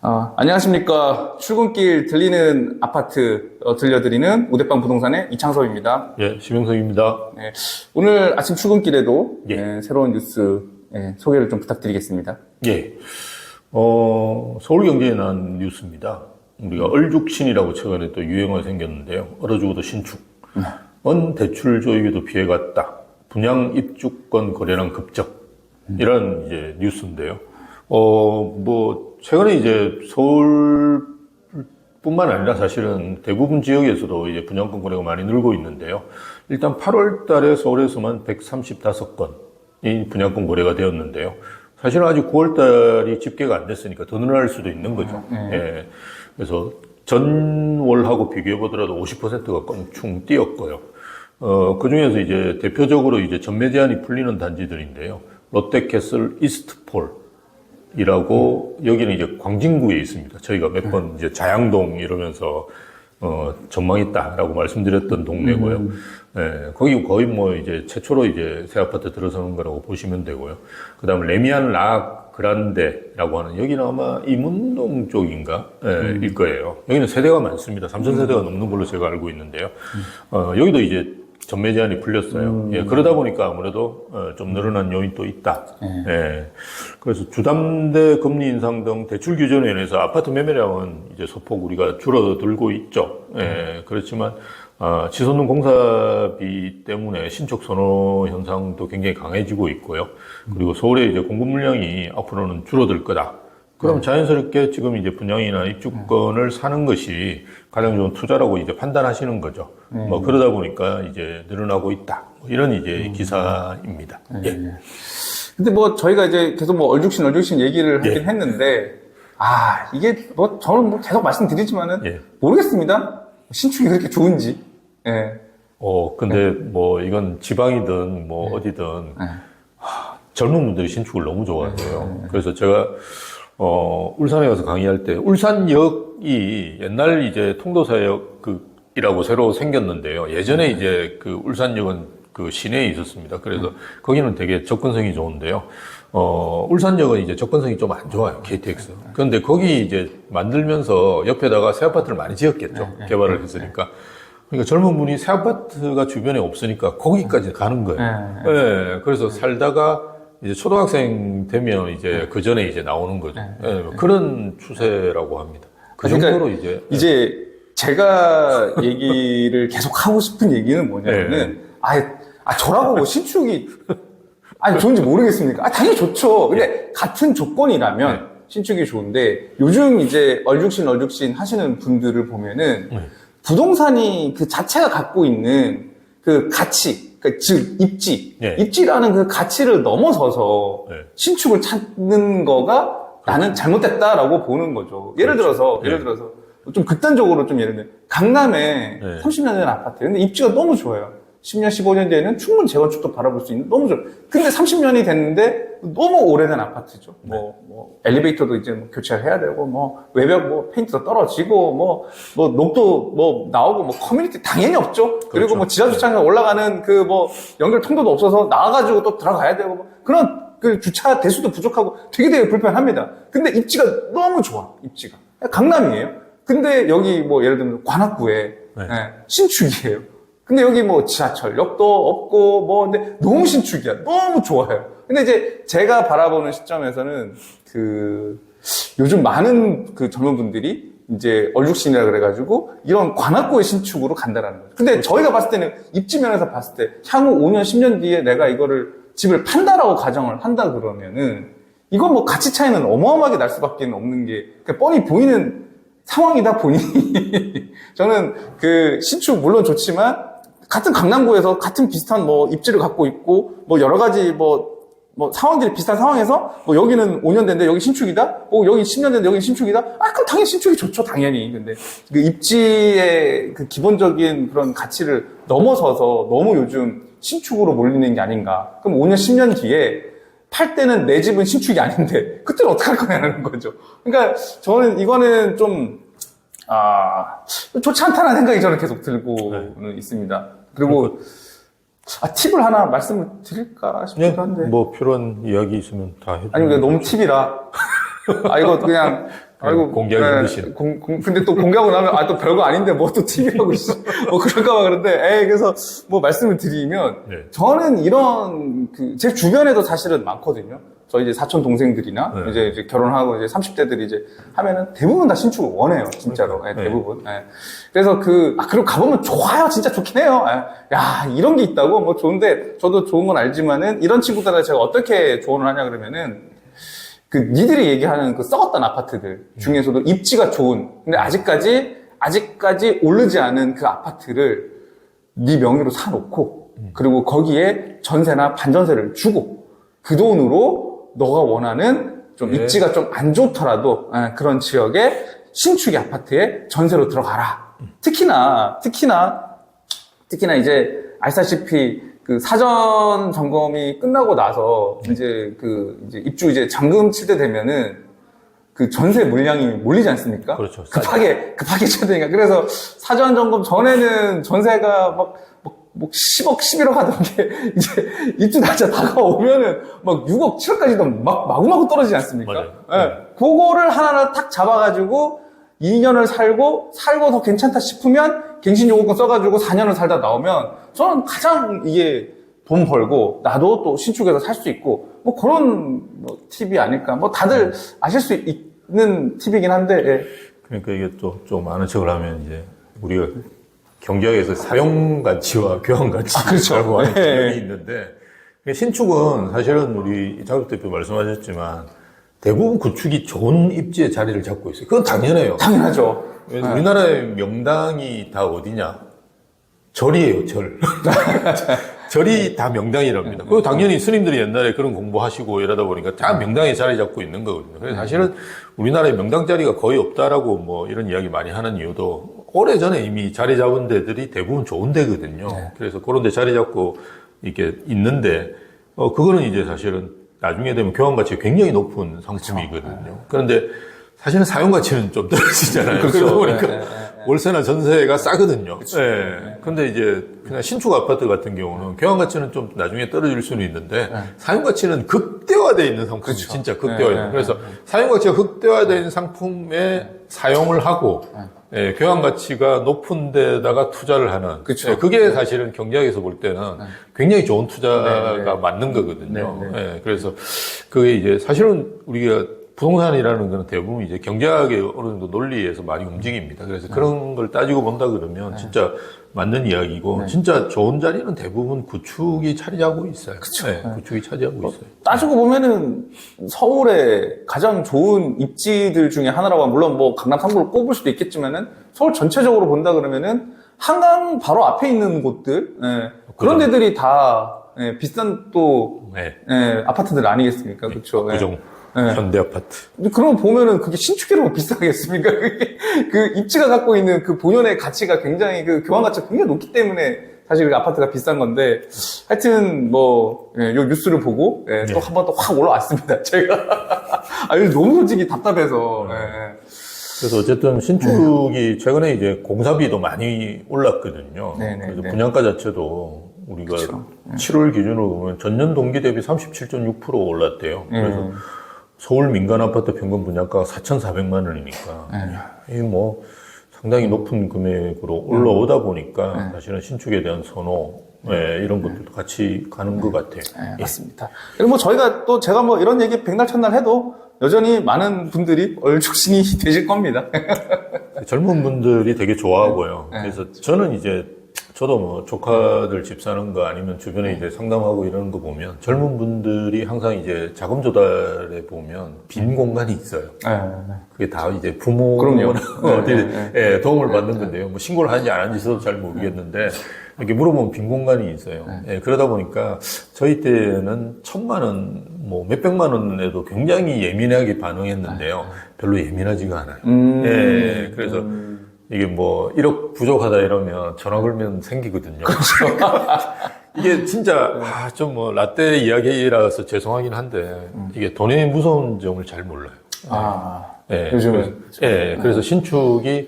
안녕하십니까. 출근길 들리는 아파트 들려드리는 오대방 부동산의 이창섭입니다. 예, 심영석입니다. 네, 오늘 아침 출근길에도 예. 새로운 뉴스 소개를 좀 부탁드리겠습니다. 예. 서울경제에 난 뉴스입니다. 우리가 얼죽신이라고 최근에 또 유행어가 생겼는데요. 얼어 죽어도 신축. 언 대출 조익에도 피해가 딱. 분양 입주권 거래량 급적. 이런 이제 뉴스인데요. 최근에 이제 서울뿐만 아니라 사실은 대부분 지역에서도 이제 분양권 거래가 많이 늘고 있는데요. 일단 8월 달에 서울에서만 135건이 분양권 거래가 되었는데요. 사실은 아직 9월 달이 집계가 안 됐으니까 더 늘어날 수도 있는 거죠. 예. 그래서 전월하고 비교해 보더라도 50%가 껑충 뛰었고요. 그 중에서 이제 대표적으로 이제 전매 제한이 풀리는 단지들인데요. 롯데캐슬 이스트폴이라고 여기는 이제 광진구에 있습니다. 저희가 몇 번 이제 자양동 이러면서 전망 있다라고 말씀드렸던 동네고요. 예, 거기 거의 뭐 이제 최초로 이제 새 아파트 들어서는 거라고 보시면 되고요. 그 다음에 레미안 라 그란데라고 하는 여기는 아마 이문동 쪽인가 일 거예요. 여기는 세대가 많습니다. 3,000세대가 넘는 걸로 제가 알고 있는데요. 여기도 이제 전매 제한이 풀렸어요. 예, 그러다 보니까 아무래도 좀 늘어난 요인도 있다. 예. 그래서 주담대 금리 인상 등 대출 규제로 인해서 아파트 매매량은 이제 소폭 우리가 줄어들고 있죠. 예, 그렇지만 치솟는 공사비 때문에 신축 선호 현상도 굉장히 강해지고 있고요. 그리고 서울의 이제 공급 물량이 앞으로는 줄어들 거다. 그럼 자연스럽게 지금 이제 분양이나 입주권을 사는 것이 가장 좋은 투자라고 이제 판단하시는 거죠. 뭐 그러다 보니까 이제 늘어나고 있다. 뭐 이런 이제 기사입니다. 예. 근데 뭐 저희가 이제 계속 뭐 얼죽신 얘기를 하긴 했는데, 이게 뭐 저는 뭐 계속 말씀드리지만은 모르겠습니다. 신축이 그렇게 좋은지. 예. 근데 뭐 이건 지방이든 뭐 어디든 젊은 분들이 신축을 너무 좋아해요. 그래서 제가 울산에 가서 강의할 때, 울산역이 옛날 이제 통도사역이라고 새로 생겼는데요. 예전에 이제 그 울산역은 그 시내에 있었습니다. 그래서 거기는 되게 접근성이 좋은데요. 울산역은 이제 접근성이 좀 안 좋아요. KTX. 그런데 거기 이제 만들면서 옆에다가 새 아파트를 많이 지었겠죠. 개발을 했으니까. 그러니까 젊은 분이 새 아파트가 주변에 없으니까 거기까지 가는 거예요. 네. 그래서 살다가 이제 초등학생 되면 이제 그 전에 이제 나오는 거죠. 그런 추세라고 합니다. 그 정도로 이제 제가 얘기를 계속 하고 싶은 얘기는 뭐냐면은 저라고 신축이 좋은지 모르겠습니까? 당연히 좋죠. 근데 같은 조건이라면 신축이 좋은데 요즘 이제 얼죽신 하시는 분들을 보면은 부동산이 그 자체가 갖고 있는 그 가치, 즉 입지라는 그 가치를 넘어서서 신축을 찾는 거가 나는 잘못됐다라고 보는 거죠. 예를 들어서 좀 극단적으로 좀 예를 들면 강남에 30년 된 아파트, 근데 입지가 너무 좋아요. 10년, 15년 뒤에는 충분히 재건축도 바라볼 수 있는 너무 좋아요. 근데 30년이 됐는데 너무 오래된 아파트죠. 엘리베이터도 이제 교체를 해야 되고, 외벽 페인트도 떨어지고, 녹도 나오고, 커뮤니티 당연히 없죠. 그렇죠. 그리고 지하주차장에 올라가는 연결 통로도 없어서 나와가지고 또 들어가야 되고, 그런 주차 대수도 부족하고 되게 불편합니다. 근데 입지가 너무 좋아, 입지가. 강남이에요. 근데 여기 예를 들면 관악구에 신축이에요. 근데 여기 지하철역도 없고, 근데 너무 신축이야. 너무 좋아요. 근데 이제 제가 바라보는 시점에서는 요즘 많은 젊은 분들이 이제 얼죽신이라 그래가지고 이런 관악구의 신축으로 간다라는 거죠. 근데 저희가 봤을 때는 입지면에서 봤을 때 향후 5년, 10년 뒤에 내가 집을 판다라고 가정을 한다 그러면은 이건 가치 차이는 어마어마하게 날 수밖에 없는 게 뻔히 보이는 상황이다 보니 저는 신축 물론 좋지만 같은 강남구에서 같은 비슷한 입지를 갖고 있고 여러 가지 상황들이 비슷한 상황에서 여기는 5년 됐는데 여기 신축이다? 여기 10년 됐는데 여기 신축이다? 그럼 당연히 신축이 좋죠, 당연히. 근데 그 입지의 기본적인 그런 가치를 넘어서서 너무 요즘 신축으로 몰리는 게 아닌가. 그럼 5년, 10년 뒤에 팔 때는 내 집은 신축이 아닌데 그때는 어떡할 거냐는 거죠. 그러니까 저는 이거는 좀 좋지 않다는 생각이 저는 계속 들고는 있습니다. 그리고 팁을 하나 말씀을 드릴까 싶기도 한데. 필요한 이야기 있으면 다 해주세요. 아니, 너무 팁이라. 이거 그냥 아이고, 공개하기 힘드신. 근데 또 공개하고 나면, 또 별거 아닌데, 뭐 또 TV라고, 뭐 그럴까봐 그런데, 그래서 뭐 말씀을 드리면, 네. 저는 이런, 제 주변에도 사실은 많거든요. 저 이제 사촌 동생들이나, 네. 이제 결혼하고 이제 30대들이 이제 하면은 대부분 다 신축을 원해요, 진짜로. 네. 대부분. 그래서 그리고 가보면 좋아요. 진짜 좋긴 해요. 야, 이런 게 있다고? 뭐 좋은데, 저도 좋은 건 알지만은, 이런 친구들한테 제가 어떻게 조언을 하냐 그러면은, 니들이 얘기하는 그 썩었던 아파트들 중에서도 입지가 좋은, 근데 아직까지 오르지 않은 그 아파트를 네 명의로 사놓고, 그리고 거기에 전세나 반전세를 주고, 그 돈으로 너가 원하는 좀 입지가 좀 안 좋더라도, 그런 지역의 신축의 아파트에 전세로 들어가라. 특히나 이제 알다시피 그 사전 점검이 끝나고 나서 이제 입주 이제 잔금 칠 때 되면은 그 전세 물량이 몰리지 않습니까? 그렇죠. 급하게 쳐야 되니까. 그래서 사전 점검 전에는 전세가 막 10억, 11억 하던 게 이제 입주 날짜 다가오면은 막 6억, 7억까지도 막 마구마구 떨어지지 않습니까? 맞아요. 그거를 하나하나 탁 잡아가지고 2년을 살고 더 괜찮다 싶으면 갱신 요금권 써가지고 4년을 살다 나오면 저는 가장 이게 돈 벌고 나도 또 신축에서 살 수 있고 뭐 그런 팁이 아닐까. 뭐 다들 아실 수 있는 팁이긴 한데. 그러니까 이게 또 좀 아는 척을 하면 이제 우리가 경제학에서 사용 가치와 교환 가치라고 하는 개념이 있는데 신축은 사실은 우리 장욱 대표 말씀하셨지만 대부분 구축이 좋은 입지에 자리를 잡고 있어요. 그건 당연해요. 당연하죠. 우리나라의 명당이 다 어디냐? 절이에요, 절. 절이 다 명당이랍니다. 그리고 당연히 스님들이 옛날에 그런 공부하시고 이러다 보니까 다 명당에 자리 잡고 있는 거거든요. 그래서 사실은 우리나라에 명당 자리가 거의 없다라고 뭐 이런 이야기 많이 하는 이유도 오래전에 이미 자리 잡은 데들이 대부분 좋은 데거든요. 그래서 그런 데 자리 잡고 이렇게 있는데, 그거는 이제 사실은 나중에 되면 교환 가치가 굉장히 높은 상품이거든요. 그런데 사실은 사용 가치는 좀 떨어지잖아요. 그렇죠. 그러다 보니까 월세나 전세가 싸거든요. 근데 이제 그냥 신축 아파트 같은 경우는 교환 가치는 좀 나중에 떨어질 수는 있는데 사용 가치는 극대화되어 있는 상품이 그렇죠. 진짜 극대화돼요. 그래서 사용 가치가 극대화되어 있는 상품에 사용을 하고 교환 가치가 높은 데다가 투자를 하는. 그렇죠. 그게 사실은 경제학에서 볼 때는 굉장히 좋은 투자가 맞는 거거든요. 그래서 그게 이제 사실은 우리가 부동산이라는 거는 대부분 이제 경제학의 어느 정도 논리에서 많이 움직입니다. 그래서 그런 걸 따지고 본다 그러면 진짜 맞는 이야기고 진짜 좋은 자리는 대부분 구축이 차지하고 있어요. 그쵸. 구축이 차지하고 있어요. 따지고 보면은 서울의 가장 좋은 입지들 중에 하나라고 하면 물론 뭐 강남 3구를 꼽을 수도 있겠지만은 서울 전체적으로 본다 그러면은 한강 바로 앞에 있는 곳들 그런 데들이 다 비싼 또 아파트들 아니겠습니까? 그렇죠. 구정 현대 아파트. 그러면 보면은 그게 신축이라고 비싸겠습니까? 그 입지가 갖고 있는 그 본연의 가치가 굉장히 그 교환 가치가 굉장히 높기 때문에 사실 그 아파트가 비싼 건데 하여튼 뭐 요 뉴스를 보고 또 한 번 또 확 올라왔습니다. 제가 요즘 너무 솔직히 답답해서. 그래서 어쨌든 신축이 최근에 이제 공사비도 많이 올랐거든요. 그래서 분양가 자체도 우리가 7월 기준으로 보면 전년 동기 대비 37.6% 올랐대요. 그래서 서울 민간 아파트 평균 분양가가 4,400만 원이니까 이 뭐 상당히 높은 금액으로 올라오다 보니까 사실은 신축에 대한 선호 이런 것들도 같이 가는 것 같아요. 맞습니다. 그리고 뭐 제가 뭐 이런 얘기 백날 첫날 해도 여전히 많은 분들이 얼죽신이 되실 겁니다. 젊은 분들이 되게 좋아하고요. 그래서 저는 이제 저도 뭐 조카들 집 사는 거 아니면 주변에 이제 상담하고 이러는 거 보면 젊은 분들이 항상 이제 자금 조달에 보면 빈 공간이 있어요. 그게 다 이제 부모나 어디 도움을 받는 건데요. 뭐 신고를 하는지 안 하는지 저도 잘 모르겠는데 이렇게 물어보면 빈 공간이 있어요. 그러다 보니까 저희 때는 1,000만 원, 뭐 몇백만 원에도 굉장히 예민하게 반응했는데요. 별로 예민하지가 않아요. 그래서 이게 뭐 1억 부족하다 이러면 전화 걸면 생기거든요. 이게 진짜 좀 뭐 라떼 이야기라서 죄송하긴 한데 이게 돈의 무서운 점을 잘 몰라요. 요즘은 그래서 신축이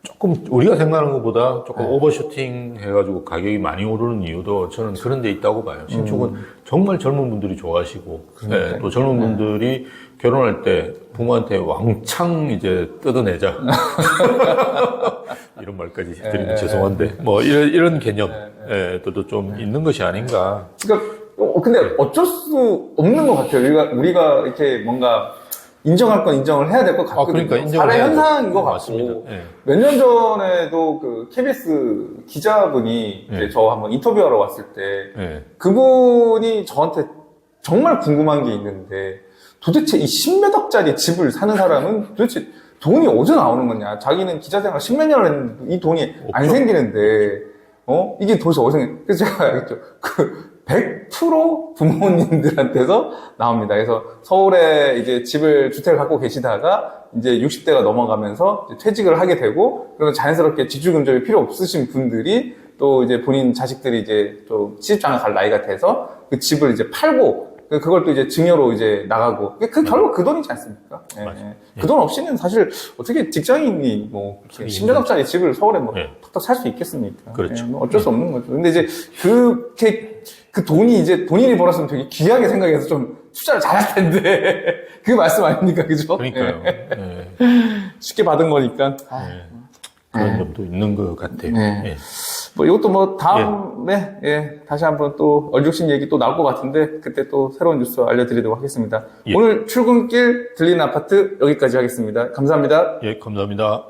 조금 우리가 생각하는 것보다 조금 네. 오버슈팅 해가지고 가격이 많이 오르는 이유도 저는 그런 데 있다고 봐요. 신축은 정말 젊은 분들이 좋아하시고, 네, 또 젊은 분들이 결혼할 때 부모한테 왕창 이제 뜯어내자. 이런 말까지 드리면 죄송한데, 뭐 이런 개념, 들도 좀 있는 것이 아닌가. 그러니까 근데 어쩔 수 없는 것 같아요. 우리가 이렇게 뭔가 인정할 건 인정을 해야 될 것 같거든요. 그러니까 인정을 사회 해야죠. 현상인 것 맞습니다. 같고 예. 몇 년 전에도 그 KBS 기자분이 이제 예. 저 한번 인터뷰하러 왔을 때 예. 그분이 저한테 정말 궁금한 게 있는데 도대체 이 10몇 억짜리 집을 사는 사람은 도대체 돈이 어디서 나오는 거냐. 자기는 기자 생활 10몇 년을 했는데 이 돈이 안 없죠. 생기는데 이게 도대체 어디서 생겨. 그래서 제가 알겠죠. 100% 부모님들한테서 나옵니다. 그래서 서울에 이제 주택을 갖고 계시다가 이제 60대가 넘어가면서 이제 퇴직을 하게 되고, 그리고 자연스럽게 직주근접이 필요 없으신 분들이 또 이제 본인 자식들이 이제 좀 시집장을 갈 나이가 돼서 그 집을 이제 팔고, 그걸 또 이제 증여로 이제 나가고, 결국 그 돈이지 않습니까? 그 돈 없이는 사실 어떻게 직장인이 뭐 10년짜리 집을 서울에 뭐 탁탁 살 수 있겠습니까? 그렇죠. 뭐 어쩔 수 없는 거죠. 근데 이제 그 돈이 이제 본인이 벌었으면 되게 귀하게 생각해서 좀 투자를 잘할 텐데 그 말씀 아닙니까, 그죠? 그러니까요. 예. 쉽게 받은 거니까. 그런 점도 있는 것 같아요. 네. 예. 뭐 이것도 뭐 다음에 다시 한번 또 얼죽신 얘기 또 나올 것 같은데 그때 또 새로운 뉴스 알려드리도록 하겠습니다. 예. 오늘 출근길 들리는 아파트 여기까지 하겠습니다. 감사합니다. 예, 감사합니다.